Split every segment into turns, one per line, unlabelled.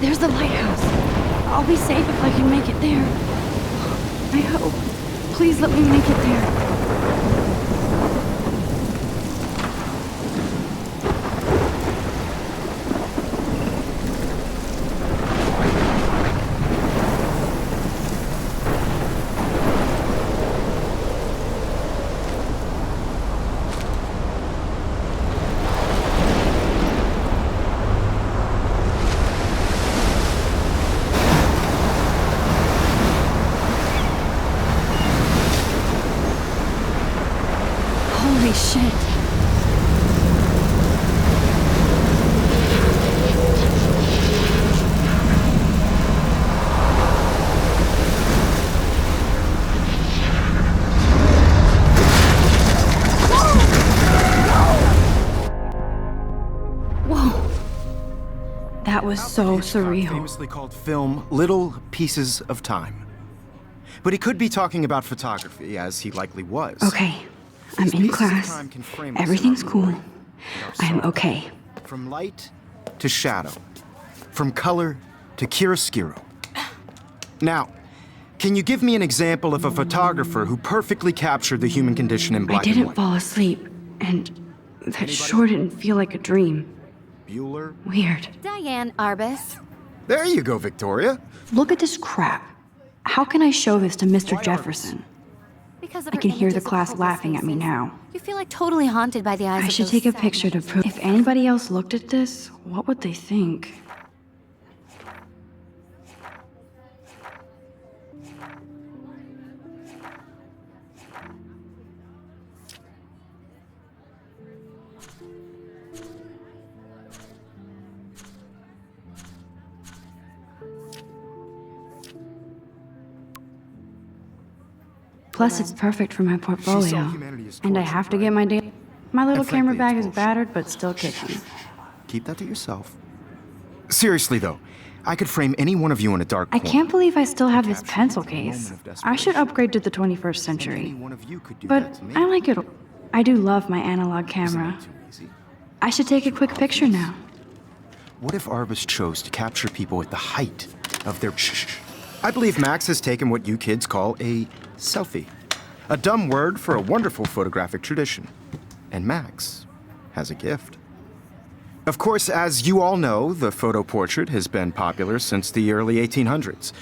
There's the lighthouse. I'll be safe if I can make it there. I hope. Please let me make it there. Holy shit. Whoa. That was so surreal.
Famously called film Little Pieces of Time. But he could be talking about photography, as he likely was.
Okay. I'm in class. Everything's cool. I'm okay.
From light to shadow. From color to chiaroscuro. Now, can you give me an example of a photographer who perfectly captured the human condition in black and white?
I didn't fall asleep, and that sure didn't feel like a dream.
Bueller?
Weird.
Diane Arbus.
There you go, Victoria.
Look at this crap. How can I show this to Mr. Jefferson?
Because of
I
her
can hear the
images of
class
hopeless
laughing at me
faces.
now.
You feel like totally haunted by the eyes
I
of
should
those
take a
sad
picture to
men.
prove. If anybody else looked at this, what would they think? Plus, it's perfect for my portfolio. And I have to get my data. My little camera bag is battered, but still kicking.
Keep that to yourself. Seriously, though, I could frame any one of you in a dark
I
corner.
can't believe I still have this pencil case. I should upgrade to the 21st century.
Any one of you could do
But
that to me.
I like it. I do love my analog camera.
Isn't that too easy?
I should take a quick picture now.
What if Arbus chose to capture people at the height of their shh? I believe Max has taken what you kids call a selfie. A dumb word for a wonderful photographic tradition. And Max has a gift. Of course, as you all know, the photo portrait has been popular since the early 1800s.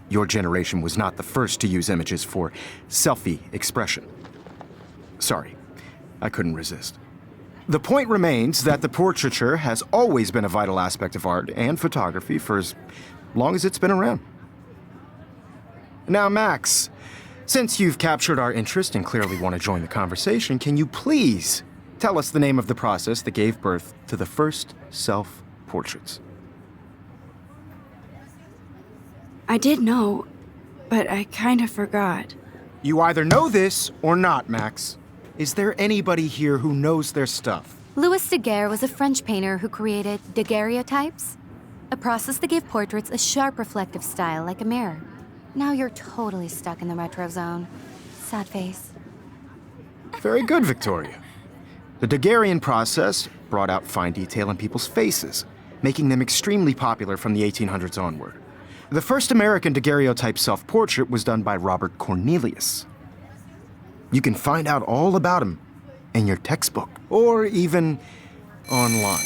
Your generation was not the first to use images for selfie expression. Sorry, I couldn't resist. The point remains that the portraiture has always been a vital aspect of art and photography for as long as it's been around. Now, Max, since you've captured our interest and clearly want to join the conversation, can you please tell us the name of the process that gave birth to the first self-portraits?
I did know, but I kind of forgot.
You either know this or not, Max. Is there anybody here who knows their stuff?
Louis Daguerre was a French painter who created daguerreotypes, a process that gave portraits a sharp reflective style like a mirror. Now you're totally stuck in the retro zone. Sad face.
Very good, Victoria. The Daguerrean process brought out fine detail in people's faces, making them extremely popular from the 1800s onward. The first American daguerreotype self-portrait was done by Robert Cornelius. You can find out all about him in your textbook, or even online.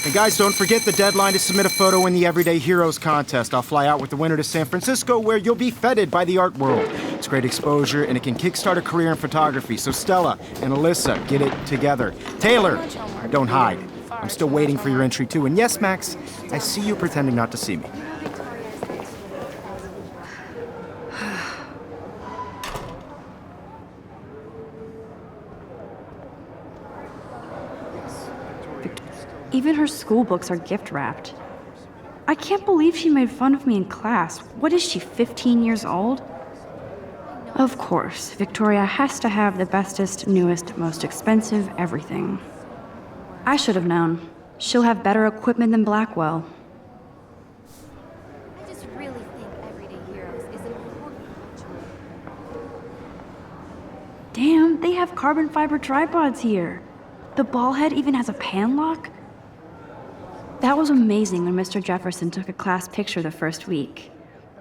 And guys, don't forget the deadline to submit a photo in the Everyday Heroes contest. I'll fly out with the winner to San Francisco, where you'll be feted by the art world. It's great exposure, and it can kickstart a career in photography. So Stella and Alyssa, get it together. Taylor, don't hide. I'm still waiting for your entry, too. And yes, Max, I see you pretending not to see me.
Even her school books are gift-wrapped. I can't believe she made fun of me in class. What is she, 15 years old? Of course, Victoria has to have the bestest, newest, most expensive everything. I should have known. She'll have better equipment than Blackwell.
I just really think Everyday Heroes is an important culture.
Damn, they have carbon fiber tripods here. The ball head even has a pan lock. That was amazing when Mr. Jefferson took a class picture the first week.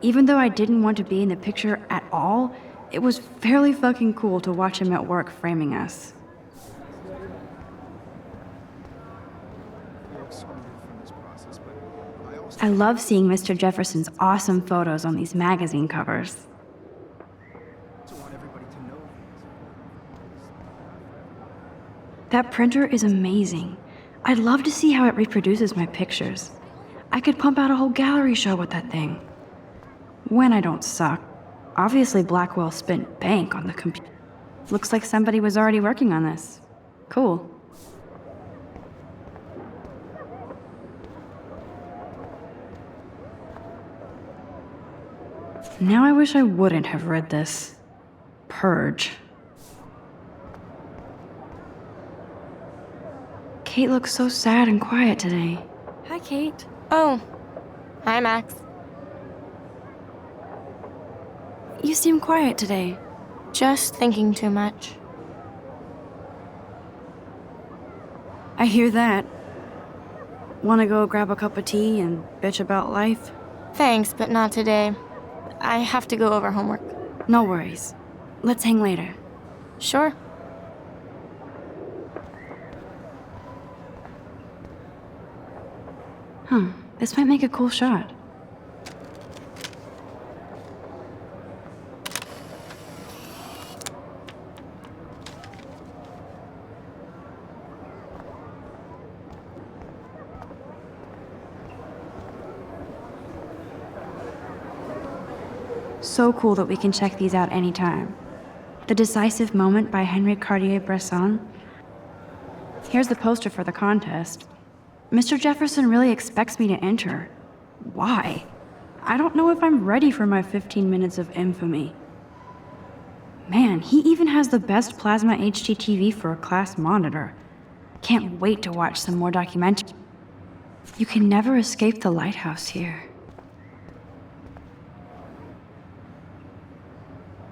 Even though I didn't want to be in the picture at all, it was fairly fucking cool to watch him at work framing us. I love seeing Mr. Jefferson's awesome photos on these magazine covers. That printer is amazing. I'd love to see how it reproduces my pictures. I could pump out a whole gallery show with that thing. When I don't suck. Obviously Blackwell spent bank on the computer. Looks like somebody was already working on this. Cool. Now I wish I wouldn't have read this. Purge. Kate looks so sad and quiet today. Hi, Kate.
Oh. Hi, Max.
You seem quiet today.
Just thinking too much.
I hear that. Wanna go grab a cup of tea and bitch about life?
Thanks, but not today. I have to go over homework.
No worries. Let's hang later.
Sure.
This might make a cool shot. So cool that we can check these out anytime. The Decisive Moment by Henry Cartier-Bresson. Here's the poster for the contest. Mr. Jefferson really expects me to enter. Why? I don't know if I'm ready for my 15 minutes of infamy. Man, he even has the best plasma HDTV for a class monitor. Can't wait to watch some more documentaries. You can never escape the lighthouse here.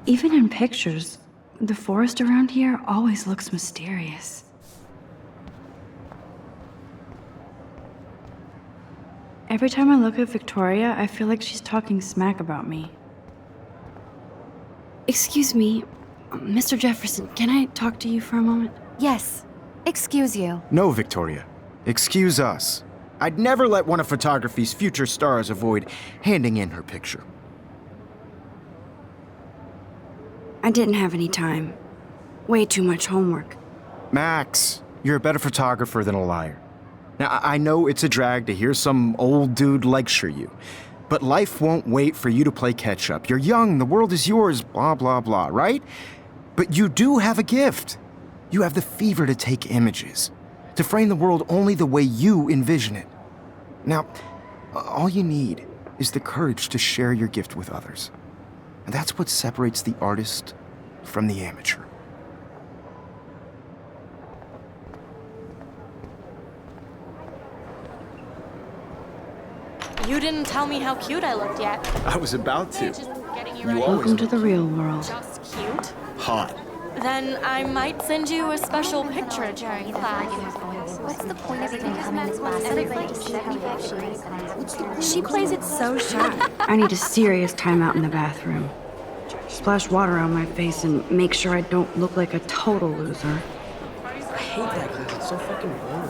Even in pictures, the forest around here always looks mysterious. Every time I look at Victoria, I feel like she's talking smack about me. Excuse me, Mr. Jefferson, can I talk to you for a moment?
Yes. Excuse you.
No, Victoria. Excuse us. I'd never let one of photography's future stars avoid handing in her picture.
I didn't have any time. Way too much homework.
Max, you're a better photographer than a liar. Now, I know it's a drag to hear some old dude lecture you, but life won't wait for you to play catch-up. You're young, the world is yours, blah, blah, blah, right? But you do have a gift. You have the fever to take images, to frame the world only the way you envision it. Now, all you need is the courage to share your gift with others. And that's what separates the artist from the amateur.
You didn't tell me how cute I looked yet.
I was about to.
Just getting you
You
ready.
always
Welcome to the real world.
Just cute.
hot.
Then I might send you a special picture during class.
What's the point of even coming to class?
She plays it so shy. I need a serious timeout in the bathroom. Splash water on my face and make sure I don't look like a total loser.
I hate that class. It's so fucking boring.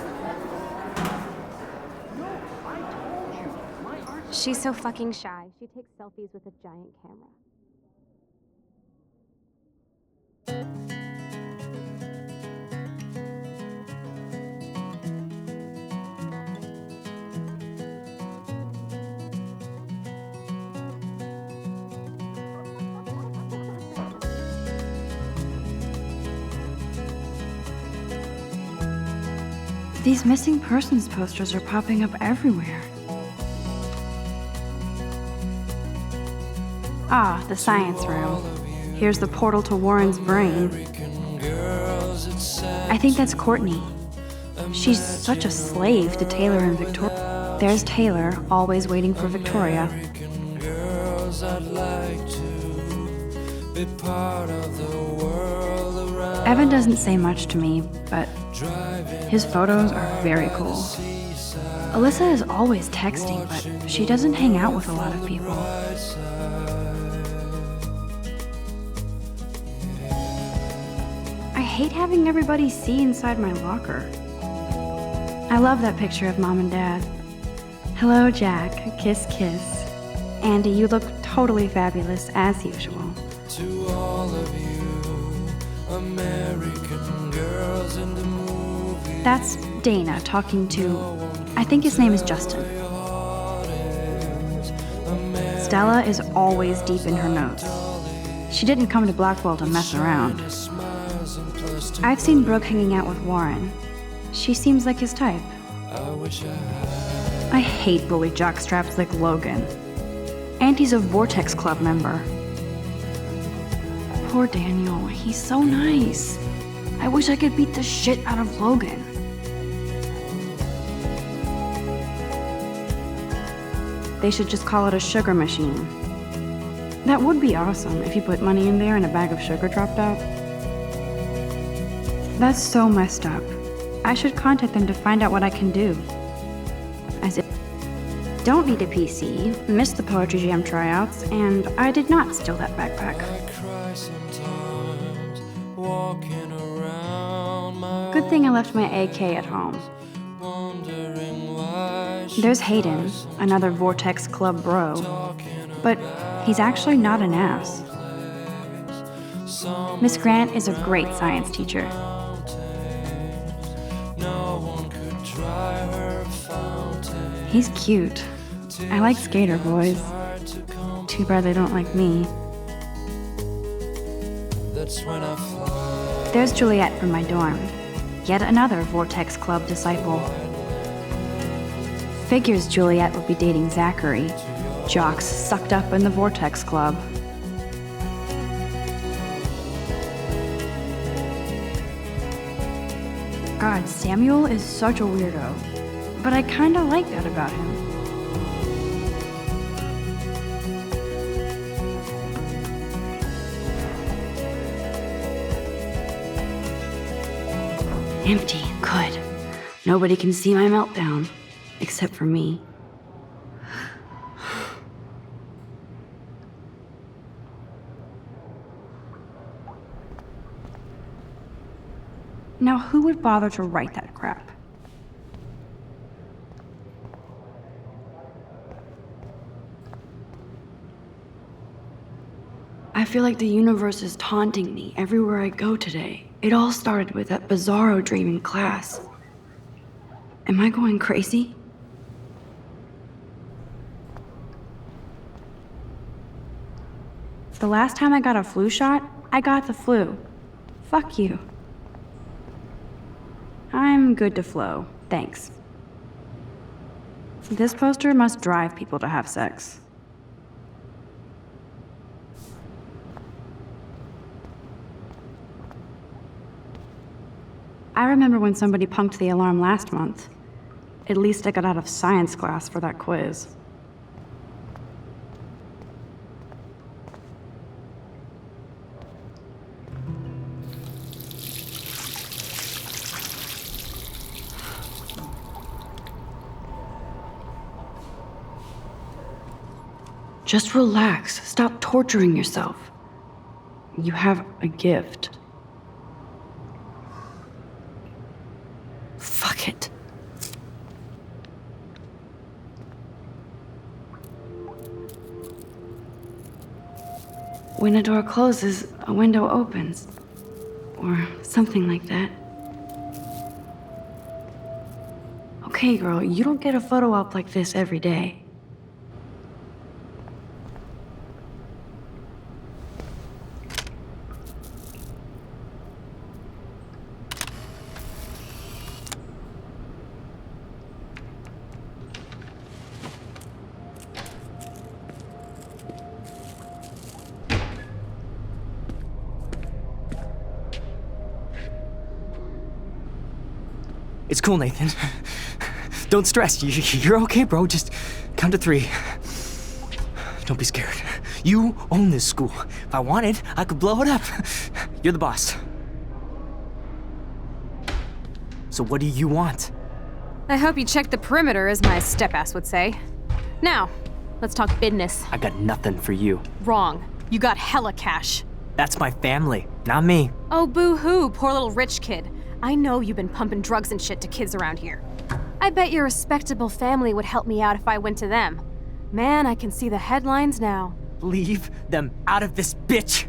She's so fucking shy. She takes selfies with a giant camera.
These missing persons posters are popping up everywhere. Ah, the science room. Here's the portal to Warren's brain. I think that's Courtney. She's such a slave to Taylor and Victoria. There's Taylor, always waiting for Victoria. Evan doesn't say much to me, but his photos are very cool. A Alyssa is always texting, but she doesn't hang out with a lot of people. I hate having everybody see inside my locker. I love that picture of Mom and Dad. Hello, Jack. Kiss, kiss. Andy, you look totally fabulous, as usual.
To all of you, American girls in the movie.
That's Dana talking to, I think his name is Justin. Stella is always deep in her notes. She didn't come to Blackwell to mess around. I've seen Brooke hanging out with Warren. She seems like his type. I hate bully jockstraps like Logan. And he's a Vortex Club member. Poor Daniel, he's so nice. I wish I could beat the shit out of Logan. They should just call it a sugar machine. That would be awesome if you put money in there and a bag of sugar dropped out. That's so messed up. I should contact them to find out what I can do. As if don't need a PC, missed the Poetry Jam tryouts, and I did not steal that backpack. Good thing I left my AK at home. There's Hayden, another Vortex Club bro, but he's actually not an ass. Miss Grant is a great science teacher. He's cute. I like skater boys. Too bad they don't like me. There's Juliet from my dorm. Yet another Vortex Club disciple. Figures Juliet would be dating Zachary, jocks sucked up in the Vortex Club. God, Samuel is such a weirdo, but I kinda like that about him. Empty, good. Nobody can see my meltdown, except for me. Now, who would bother to write that crap? I feel like the universe is taunting me everywhere I go today. It all started with that bizarro dream in class. Am I going crazy? The last time I got a flu shot, I got the flu. Fuck you. I'm good to flow, thanks. This poster must drive people to have sex. I remember when somebody punked the alarm last month. At least I got out of science class for that quiz. Just relax. Stop torturing yourself. You have a gift. Fuck it. When a door closes, a window opens. Or something like that. Okay, girl, you don't get a photo op like this every day.
It's cool, Nathan. Don't stress. You're okay, bro. Just count to 3. Don't be scared. You own this school. If I wanted, I could blow it up. You're the boss. So what do you want?
I hope you checked the perimeter, as my step-ass would say. Now, let's talk business.
I got nothing for you.
Wrong. You got hella cash.
That's my family, not me.
Oh, boo-hoo, poor little rich kid. I know you've been pumping drugs and shit to kids around here. I bet your respectable family would help me out if I went to them. Man, I can see the headlines now.
Leave them out of this bitch.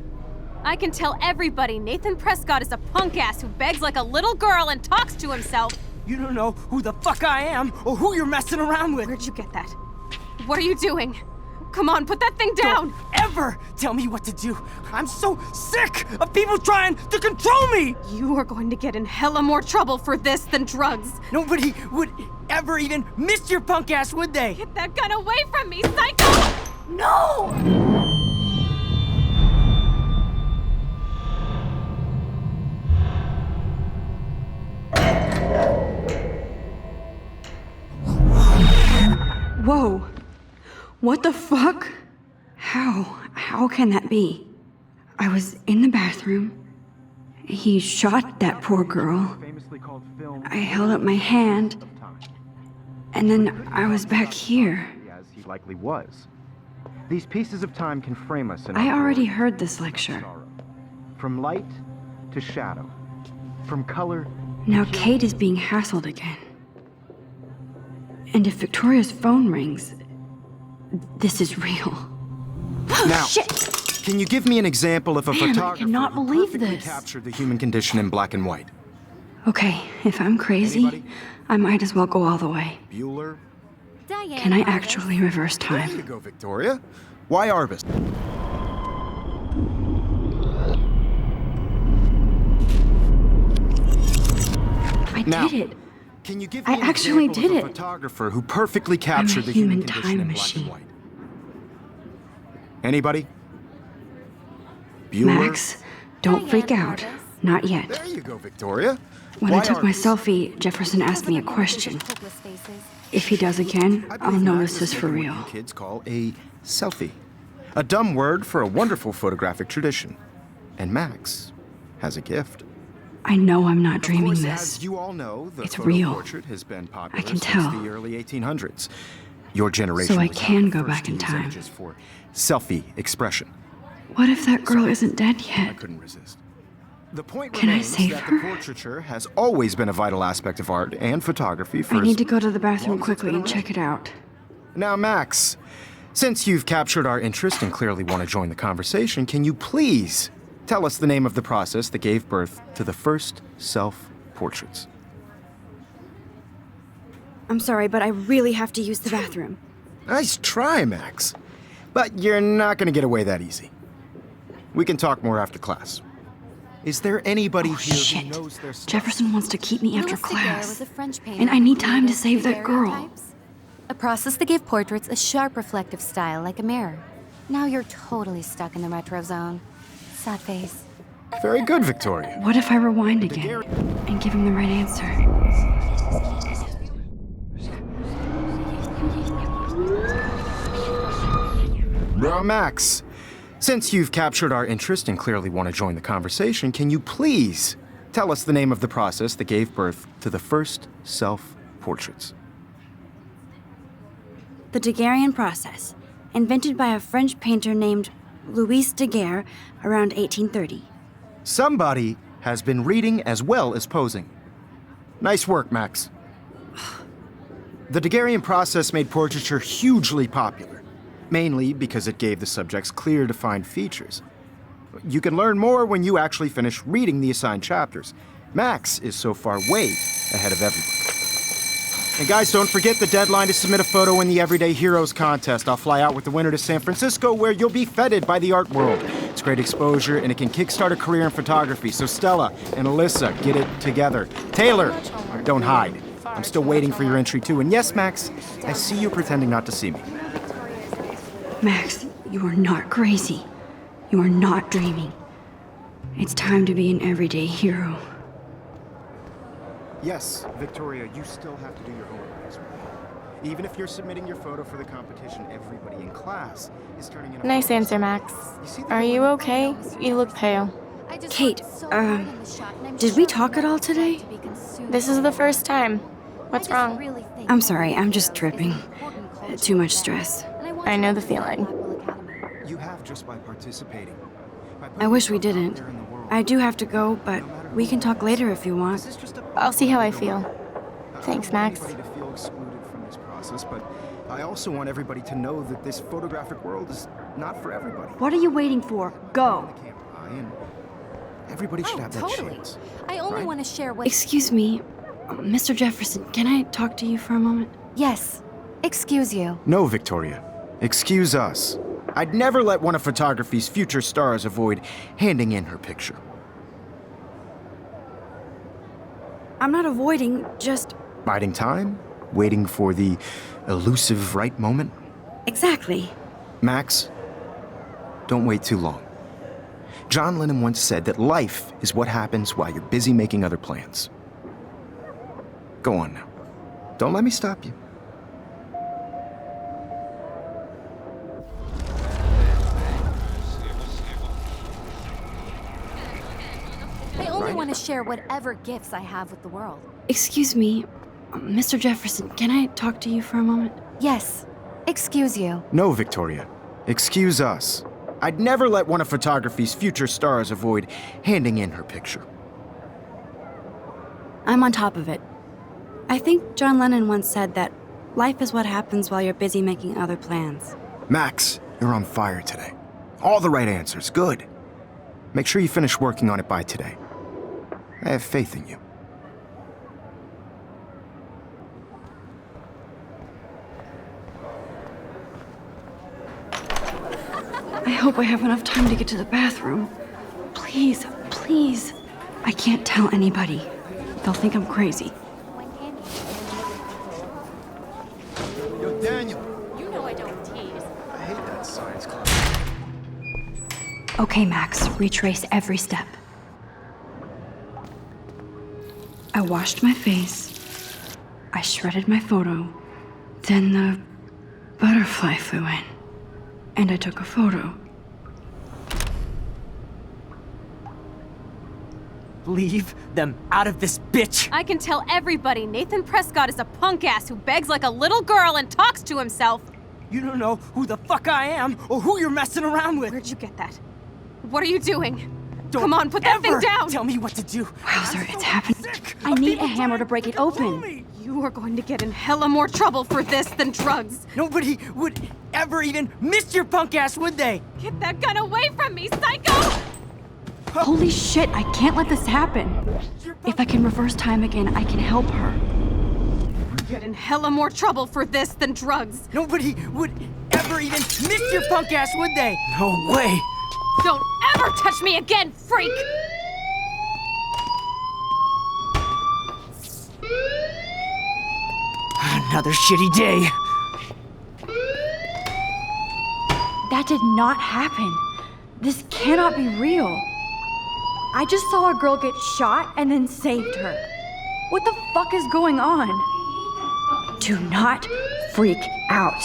I can tell everybody Nathan Prescott is a punk ass who begs like a little girl and talks to himself.
You don't know who the fuck I am or who you're messing around with.
Where'd you get that? What are you doing? Come on, put that thing down!
Don't ever tell me what to do. I'm so sick of people trying to control me.
You are going to get in hella more trouble for this than drugs.
Nobody would ever even miss your punk ass, would they?
Get that gun away from me, psycho!
No!
Whoa. What the fuck? How can that be? I was in the bathroom. He shot that poor girl. I held up my hand. And then I was back here.
As he likely was. These pieces of time can frame us in
I
our
already
glory
heard this
and
lecture.
sorrow. From light to shadow. From color.
Now Kate is being hassled again. And if Victoria's phone rings, this is real.
Now,
Shit!
can you give me an example of a
Man, I
photographer
cannot
who
believe
perfectly
this.
captured the human condition in black and white?
Okay, if I'm crazy,
Anybody?
I might as well go all the way.
Bueller?
Diane
Can I
Arbus.
actually reverse
There you
time?
go, Victoria. Why Arbus?
I
Now,
did it.
Can you give
I
me an
actually
example
did
of
it.
a photographer who perfectly captured the
human
condition
time
in
machine.
black and white? Anybody? Bueller?
Max, don't freak out. Not yet.
There you go, Victoria.
When
Why
I took my
Arbus?
selfie, Jefferson asked me a question. If he does again,
I
I'll
believe
know
Max
this
has
is for
taken
real.
what you kids call a selfie. A dumb word for a wonderful photographic tradition. And Max has a gift.
I know I'm not
Of
dreaming
course,
this.
as you all know, the
It's
photo
real.
portrait has been popular
I can
since
tell.
the early 1800s. Your generation
So I
was not
can
the
go
first
back
to
in
use
time.
images for selfie expression.
What if that girl isn't dead
I
yet?
couldn't resist. The point
Can I
remains
save
that
her?
the portraiture has always been a vital aspect of art and photography for
I
as
need to go to the bathroom
long as it's
quickly
been
and
around.
check it out.
Now, Max, since you've captured our interest and clearly want to join the conversation, can you please tell us the name of the process that gave birth to the first self-portraits?
I'm sorry, but I really have to use the bathroom.
Nice try, Max. But you're not going to get away that easy. We can talk more after class. Is there anybody
Oh,
here
shit.
who knows their stuff?
Jefferson wants to keep me after
Louis Daguerre
class.
was a French painter
And I
who
need time to
created
save that girl.
daguerreotypes, a process that gave portraits a sharp reflective style like a mirror. Now you're totally stuck in the retro zone. Sad face.
Very good, Victoria.
What if I rewind again and give him the right answer?
Now, Max, since you've captured our interest and clearly want to join the conversation, can you please tell us the name of the process that gave birth to the first self-portraits?
The Daguerrean process, invented by a French painter named Louis Daguerre around 1830.
Somebody has been reading as well as posing. Nice work, Max. The Daguerrean process made portraiture hugely popular, mainly because it gave the subjects clear, defined features. You can learn more when you actually finish reading the assigned chapters. Max is so far way ahead of everyone. And guys, don't forget the deadline to submit a photo in the Everyday Heroes contest. I'll fly out with the winner to San Francisco, where you'll be feted by the art world. It's great exposure, and it can kickstart a career in photography. So Stella and Alyssa, get it together. Taylor, don't hide. I'm still waiting for your entry too. And yes, Max, I see you pretending not to see me.
Max, you are not crazy. You are not dreaming. It's time to be an everyday hero.
Yes, Victoria, you still have to do your homework this week. Even if you're submitting your photo for the competition, everybody in class is turning in a
Nice
photo.
answer, Max.
You see the
Are you okay? You look pale.
Kate, did we talk at all today?
This is the first time. What's wrong?
I'm sorry, I'm just tripping. Too much stress.
I know the feeling.
You have just by participating.
I wish we didn't. I do have to go, but we can talk later if you want.
I'll see how I feel. Thanks, Max.
I don't want anybody to feel excluded from this process, but I also want everybody to know that this photographic world is not for everybody.
What are you waiting for? Go.
I can't lie, and everybody should have that chance.
I only
right?
want to share what.
Excuse me, Mr. Jefferson, can I talk to you for a moment?
Yes. Excuse you.
No, Victoria. Excuse us. I'd never let one of photography's future stars avoid handing in her picture.
I'm not avoiding, just...
Biding time? Waiting for the elusive right moment?
Exactly.
Max, don't wait too long. John Lennon once said that life is what happens while you're busy making other plans. Go on now. Don't let me stop you.
I only want to share whatever gifts I have with the world.
Excuse me, Mr. Jefferson, can I talk to you for a moment?
Yes. Excuse you.
No, Victoria. Excuse us. I'd never let one of photography's future stars avoid handing in her picture.
I'm on top of it. I think John Lennon once said that life is what happens while you're busy making other plans.
Max, you're on fire today. All the right answers. Good. Make sure you finish working on it by today. I have faith in you.
I hope I have enough time to get to the bathroom. Please, please. I can't tell anybody. They'll think I'm crazy.
Yo, Daniel.
You know I don't tease.
I hate that science class.
Okay, Max, retrace every step. I washed my face. I shredded my photo. Then the butterfly flew in. And I took a photo.
Leave them out of this bitch!
I can tell everybody Nathan Prescott is a punk ass who begs like a little girl and talks to himself.
You don't know who the fuck I am or who you're messing around with.
Where'd you get that? What are you doing?
Don't
Come on, put that thing
ever
down!
Tell me what to do.
Wowzer, it's happening. I need a hammer to break it open.
You are going to get in hella more trouble for this than drugs.
Nobody would ever even miss your punk ass, would they?
Get that gun away from me, psycho!
Holy shit, I can't let this happen. If I can reverse time again, I can help her.
Get in hella more trouble for this than drugs.
Nobody would ever even miss your punk ass, would they? No way.
Don't ever touch me again, freak!
Another shitty day.
That did not happen. This cannot be real. I just saw a girl get shot and then saved her. What the fuck is going on? Do not freak out.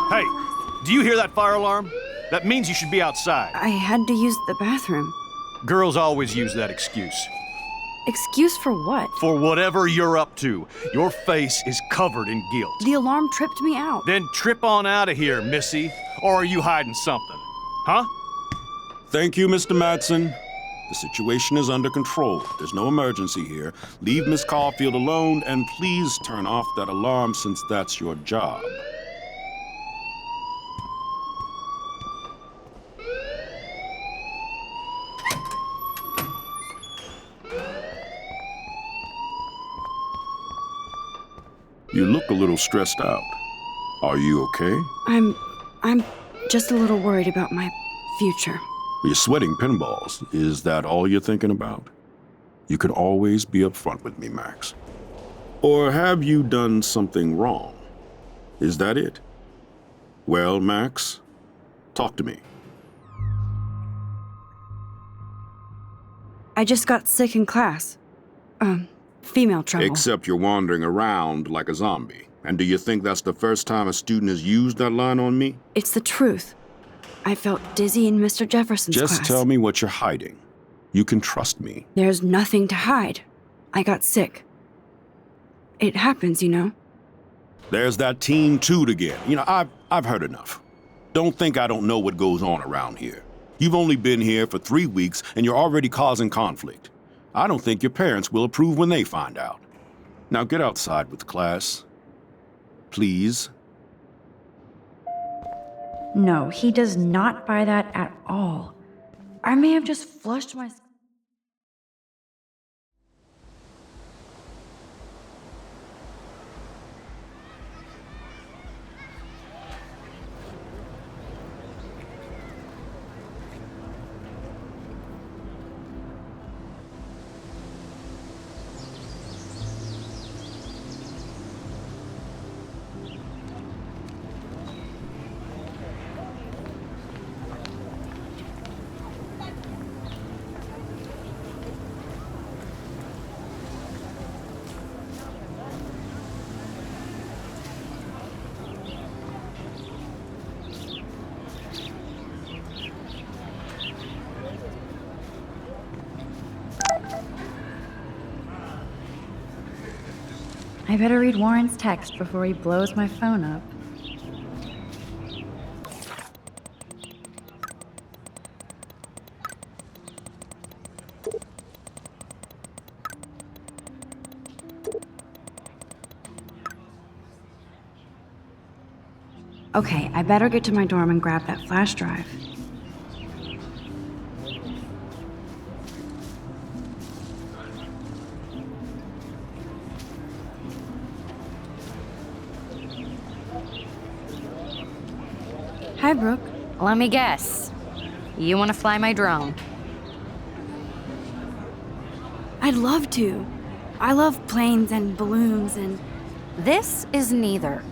Hey, do you hear that fire alarm? That means you should be outside.
I had to use the bathroom.
Girls always use that excuse.
Excuse for what?
For whatever you're up to, your face is covered in guilt.
The alarm tripped me out.
Then trip on out of here, Missy. Or are you hiding something? Huh?
Thank you, Mr. Madsen. The situation is under control. There's no emergency here. Leave Miss Caulfield alone, and please turn off that alarm since that's your job. You look a little stressed out. Are you okay?
I'm just a little worried about my future.
You're sweating pinballs. Is that all you're thinking about? You can always be upfront with me, Max. Or have you done something wrong? Is that it? Well, Max, talk to me.
I just got sick in class. Female trouble.
Except you're wandering around like a zombie. And do you think that's the first time a student has used that line on me?
It's the truth. I felt dizzy in Mr. Jefferson's class.
Just tell me what you're hiding. You can trust me.
There's nothing to hide. I got sick. It happens, you know.
There's that teen toot again. I've heard enough. Don't think I don't know what goes on around here. You've only been here for 3 weeks and you're already causing conflict. I don't think your parents will approve when they find out. Now get outside with class. Please.
No, he does not buy that at all. I may have just flushed my... I better read Warren's text before he blows my phone up. Okay, I better get to my dorm and grab that flash drive. Hi, Brooke.
Let me guess. You want to fly my drone?
I'd love to. I love planes and balloons and...
This is neither.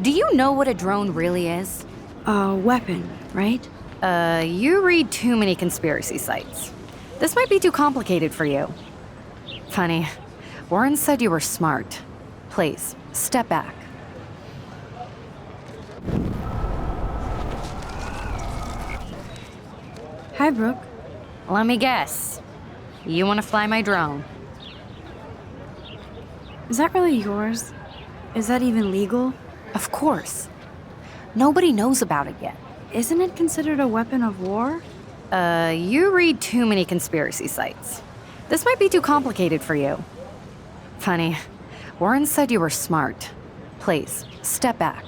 Do you know what a drone really is?
A weapon, right?
You read too many conspiracy sites. This might be too complicated for you. Funny, Warren said you were smart. Please, step back.
Hi, Brooke.
Let me guess. You want to fly my drone?
Is that really yours? Is that even legal?
Of course. Nobody knows about it yet.
Isn't it considered a weapon of war?
You read too many conspiracy sites. This might be too complicated for you. Funny, Warren said you were smart. Please, step back.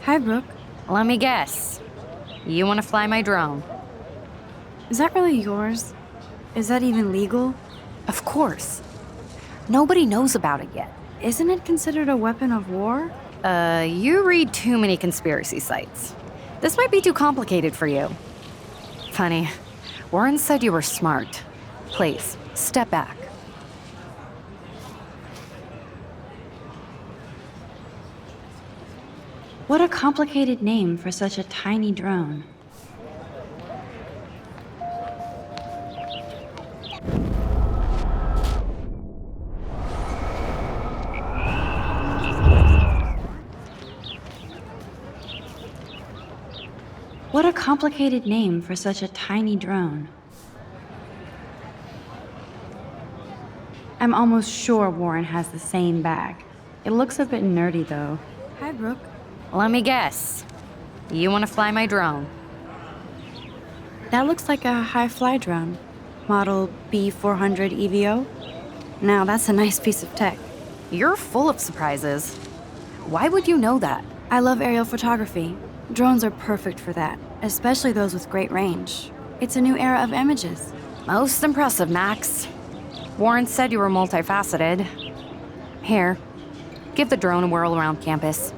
Hi, Brooke.
Let me guess. You want to fly my drone?
Is that really yours? Is that even legal?
Of course. Nobody knows about it yet.
Isn't it considered a weapon of war?
You read too many conspiracy sites. This might be too complicated for you. Funny, Warren said you were smart. Please, step back.
What a complicated name for such a tiny drone. What a complicated name for such a tiny drone. I'm almost sure Warren has the same bag. It looks a bit nerdy, though.
Hi, Brooke.
Let me guess. You want to fly my drone?
That looks like a high-fly drone. Model B400 EVO. Now, that's a nice piece of tech.
You're full of surprises. Why would you know that?
I love aerial photography. Drones are perfect for that, especially those with great range. It's a new era of images.
Most impressive, Max. Warren said you were multifaceted. Here, give the drone a whirl around campus.